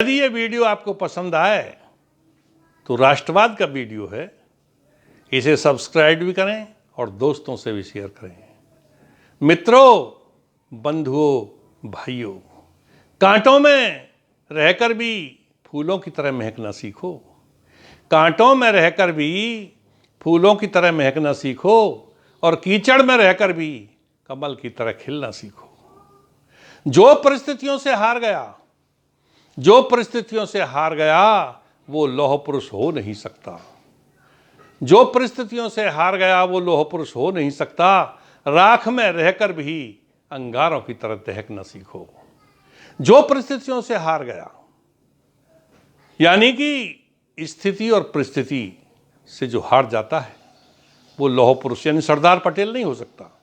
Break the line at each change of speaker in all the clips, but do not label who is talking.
यदि ये वीडियो आपको पसंद आए तो राष्ट्रवाद का वीडियो है, इसे सब्सक्राइब भी करें और दोस्तों से भी शेयर करें। मित्रों, बंधुओं, भाइयों, कांटों में रहकर भी फूलों की तरह महकना सीखो। कांटों में रहकर भी फूलों की तरह महकना सीखो और कीचड़ में रहकर भी कमल की तरह खिलना सीखो। जो परिस्थितियों से हार गया वो लौह पुरुष हो नहीं सकता। जो परिस्थितियों से हार गया वो लौह पुरुष हो नहीं सकता। राख में रहकर भी अंगारों की तरह दहकना सीखो। जो परिस्थितियों से हार गया यानी कि स्थिति और परिस्थिति से जो हार जाता है वो लौह पुरुष यानी सरदार पटेल नहीं हो सकता।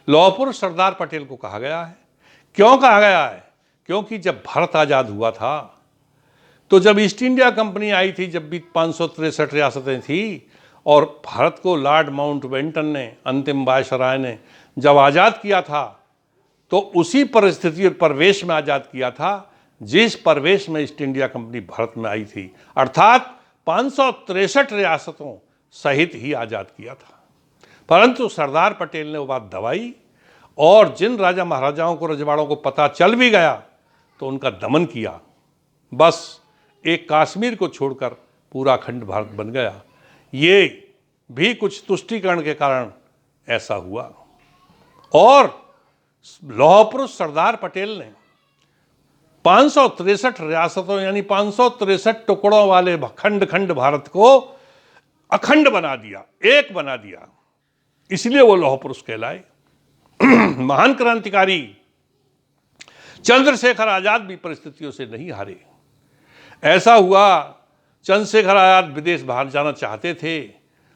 लौह पुरुष सरदार पटेल को कहा गया है। क्यों कहा गया है? क्योंकि जब भारत आज़ाद हुआ था तो जब ईस्ट इंडिया कंपनी आई थी, जब भी 563 रियासतें थी और भारत को लॉर्ड माउंटबेटन ने, अंतिम वायसराय ने जब आज़ाद किया था तो उसी परिस्थिति और परिवेश में आज़ाद किया था जिस परिवेश में ईस्ट इंडिया कंपनी भारत में आई थी, अर्थात 563 रियासतों सहित ही आज़ाद किया था। परंतु सरदार पटेल ने वो बात दबाई और जिन राजा महाराजाओं को, रजवाड़ों को पता चल भी गया तो उनका दमन किया। बस एक कश्मीर को छोड़कर पूरा खंड भारत बन गया। ये भी कुछ तुष्टीकरण के कारण ऐसा हुआ। और लौह पुरुष सरदार पटेल ने 563 रियासतों यानी 563 टुकड़ों वाले खंड खंड भारत को अखंड बना दिया, एक बना दिया। इसलिए वो लौह पुरुष कहलाए। महान क्रांतिकारी चंद्रशेखर आजाद भी परिस्थितियों से नहीं हारे। ऐसा हुआ, चंद्रशेखर आजाद विदेश बाहर जाना चाहते थे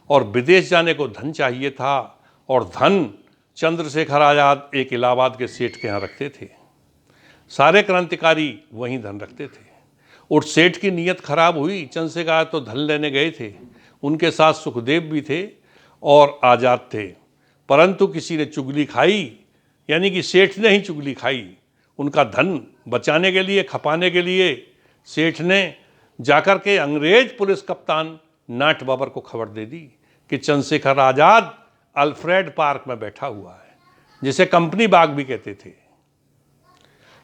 और विदेश जाने को धन चाहिए था और धन चंद्रशेखर आजाद एक इलाहाबाद के सेठ के यहाँ रखते थे। सारे क्रांतिकारी वहीं धन रखते थे। उस सेठ की नीयत खराब हुई। चंद्रशेखर आजाद तो धन लेने गए थे, उनके साथ सुखदेव भी थे और आजाद थे, परंतु किसी ने चुगली खाई, यानी कि सेठ ने ही चुगली खाई। उनका धन बचाने के लिए, खपाने के लिए सेठ ने जाकर के अंग्रेज पुलिस कप्तान नाट बाबर को खबर दे दी कि चंद्रशेखर आजाद अल्फ्रेड पार्क में बैठा हुआ है, जिसे कंपनी बाग भी कहते थे।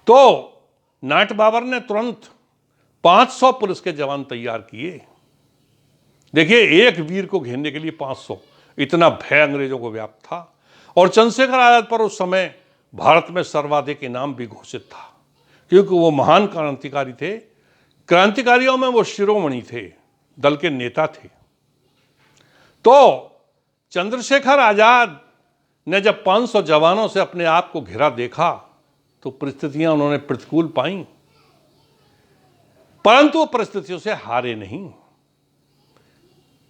तो नाट बाबर ने तुरंत 500 पुलिस के जवान तैयार किए। देखिए, एक वीर को घेरने के लिए 500, इतना भय अंग्रेजों को व्याप्त था। और चंद्रशेखर आजाद पर उस समय भारत में सर्वाधिक इनाम भी घोषित था, क्योंकि वो महान क्रांतिकारी थे। क्रांतिकारियों में वो शिरोमणि थे, दल के नेता थे। तो चंद्रशेखर आजाद ने जब 500 जवानों से अपने आप को घिरा देखा तो परिस्थितियां उन्होंने प्रतिकूल पाई, परंतु परिस्थितियों से हारे नहीं।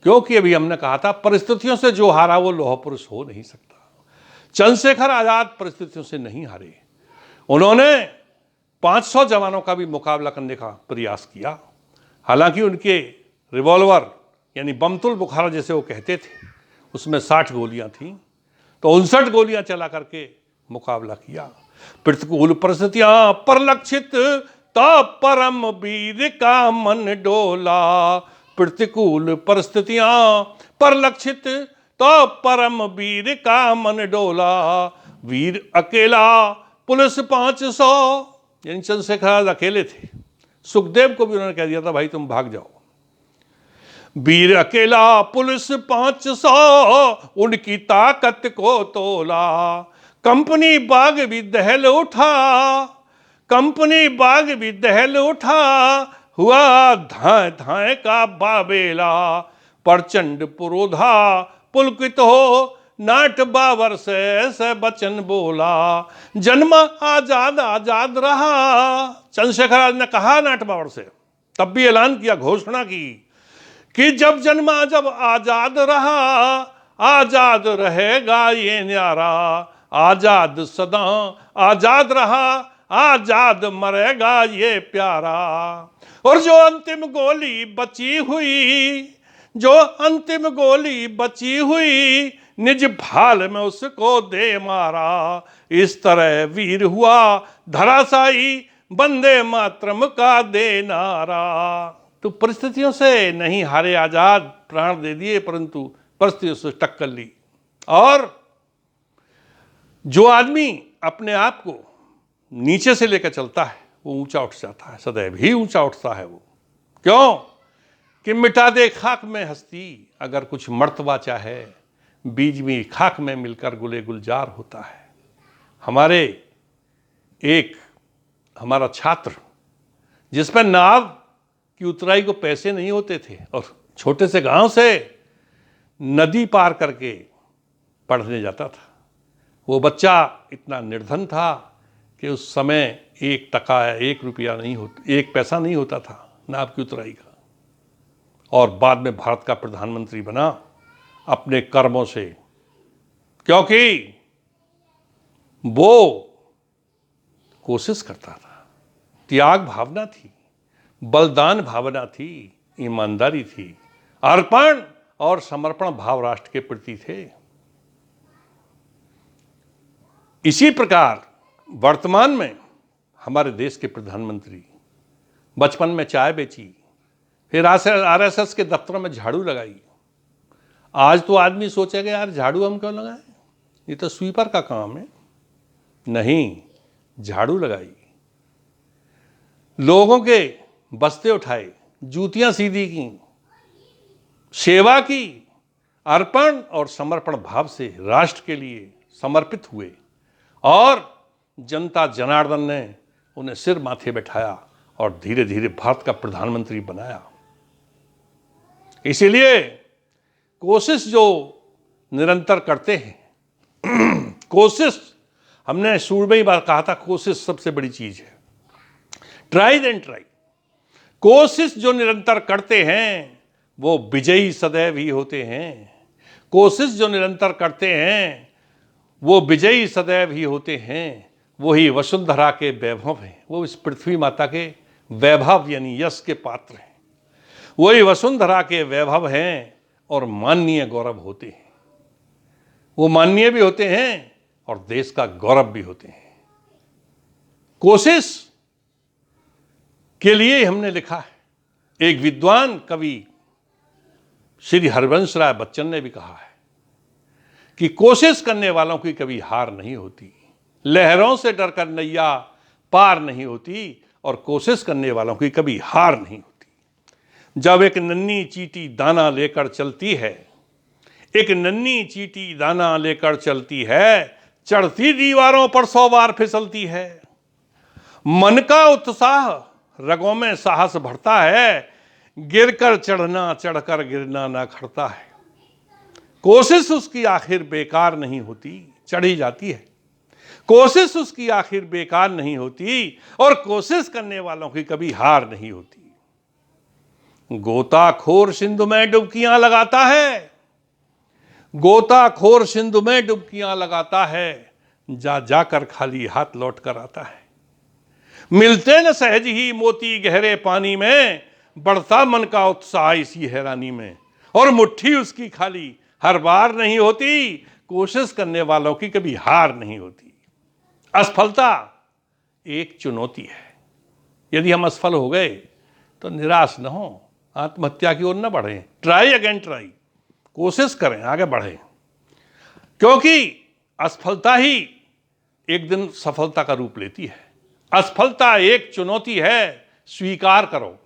क्योंकि अभी हमने कहा था, परिस्थितियों से जो हारा वो लौह पुरुष हो नहीं सकता। चंद्रशेखर आजाद परिस्थितियों से नहीं हारे। उन्होंने 500 जवानों का भी मुकाबला करने का प्रयास किया। हालांकि उनके रिवॉल्वर यानी बमतुल बुखारा जैसे वो कहते थे, उसमें 60 गोलियां थीं, तो 59 गोलियां चला करके मुकाबला किया। प्रतिकूल परिस्थितियां परलक्षित ता परम वीर का मन डोला। प्रतिकूल परिस्थितियां परलक्षित तो परम वीर का मन डोला। वीर अकेला पुलिस 500, यानी चंद्रशेखर आजाद अकेले थे। सुखदेव को भी उन्होंने कह दिया था, भाई तुम भाग जाओ। वीर अकेला पुलिस 500, उनकी ताकत को तोला। कंपनी बाग भी दहल उठा, कंपनी बाग भी दहल उठा। हुआ धाए धाए का बाबेला। प्रचंड पुरोधा पुलकित हो, नाट बाबर से बचन बोला। जन्मा आजाद आजाद रहा। चंद्रशेखर आजाद ने कहा नाट बाबर से, तब भी ऐलान किया, घोषणा की कि जब जन्मा जब आजाद रहा, आजाद रहेगा ये न्यारा। आजाद सदा आजाद रहा, आजाद मरेगा ये प्यारा। और जो अंतिम गोली बची हुई, जो अंतिम गोली बची हुई, निज भाल में उसको दे मारा। इस तरह वीर हुआ धराशायी, वंदे मातरम का दे नारा। तो परिस्थितियों से नहीं हारे आजाद, प्राण दे दिए परंतु परिस्थितियों से टक्कर ली। और जो आदमी अपने आप को नीचे से लेकर चलता है वो ऊंचा उठ जाता है, सदैव ही ऊंचा उठता है वो। क्यों कि मिटा दे खाक में हस्ती, अगर कुछ मर्तबा चाहे बीज में खाक में मिलकर गुले गुलजार होता है। हमारा छात्र जिस पर नाव की उतराई को पैसे नहीं होते थे और छोटे से गांव से नदी पार करके पढ़ने जाता था, वो बच्चा इतना निर्धन था कि उस समय 1 टका या 1 रुपया नहीं होता, 1 पैसा नहीं होता था नाव की उतराई का। और बाद में भारत का प्रधानमंत्री बना अपने कर्मों से, क्योंकि वो कोशिश करता था, त्याग भावना थी, बलिदान भावना थी, ईमानदारी थी, अर्पण और समर्पण भाव राष्ट्र के प्रति थे। इसी प्रकार वर्तमान में हमारे देश के प्रधानमंत्री बचपन में चाय बेची, फिर आरएसएस के दफ्तरों में झाड़ू लगाई। आज तो आदमी सोचेगा यार झाड़ू हम क्यों लगाएं, ये तो स्वीपर का काम है। नहीं, झाड़ू लगाई, लोगों के बस्ते उठाए, जूतियां सीधी की, सेवा की, अर्पण और समर्पण भाव से राष्ट्र के लिए समर्पित हुए और जनता जनार्दन ने उन्हें सिर माथे बैठाया और धीरे धीरे भारत का प्रधानमंत्री बनाया। इसीलिए कोशिश जो निरंतर करते हैं, कोशिश, हमने शुरू में ही बात कहा था, कोशिश सबसे बड़ी चीज है। Try and try. कोशिश जो निरंतर करते हैं वो विजयी सदैव ही होते हैं। कोशिश जो निरंतर करते हैं वो विजयी सदैव ही होते हैं। वही वसुंधरा के वैभव हैं, वो इस पृथ्वी माता के वैभव यानी यश के पात्र हैं। वही वसुंधरा के वैभव हैं और माननीय गौरव होते हैं। वो माननीय भी होते हैं और देश का गौरव भी होते हैं। कोशिश के लिए हमने लिखा है। एक विद्वान कवि श्री हरिवंश राय बच्चन ने भी कहा है कि कोशिश करने वालों की कभी हार नहीं होती, लहरों से डरकर नैया पार नहीं होती और कोशिश करने वालों की कभी हार नहीं होती। जब एक नन्ही चींटी दाना लेकर चलती है, एक नन्ही चींटी दाना लेकर चलती है, चढ़ती दीवारों पर 100 बार फिसलती है। मन का उत्साह रगों में साहस भरता है, गिरकर चढ़ना चढ़कर गिरना ना खड़ता है। कोशिश उसकी आखिर बेकार नहीं होती, चढ़ी जाती है। कोशिश उसकी आखिर बेकार नहीं होती और कोशिश करने वालों की कभी हार नहीं होती। गोताखोर सिंधु में डुबकियां लगाता है, गोताखोर सिंधु में डुबकियां लगाता है, जा जाकर खाली हाथ लौट कर आता है। मिलते न सहज ही मोती गहरे पानी में, बढ़ता मन का उत्साह इसी हैरानी में, और मुट्ठी उसकी खाली हर बार नहीं होती। कोशिश करने वालों की कभी हार नहीं होती। असफलता एक चुनौती है। यदि हम असफल हो गए तो निराश न हो, आत्महत्या की ओर न बढ़ें। ट्राई अगेन ट्राई, कोशिश करें, आगे बढ़ें, क्योंकि असफलता ही एक दिन सफलता का रूप लेती है। असफलता एक चुनौती है, स्वीकार करो।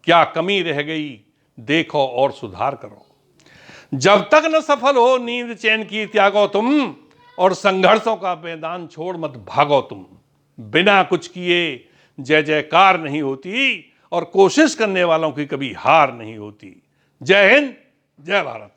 क्या कमी रह गई देखो और सुधार करो। जब तक न सफल हो नींद चैन की त्यागो तुम, और संघर्षों का मैदान छोड़ मत भागो तुम। बिना कुछ किए जय जयकार नहीं होती और कोशिश करने वालों की कभी हार नहीं होती। जय हिंद, जय भारत।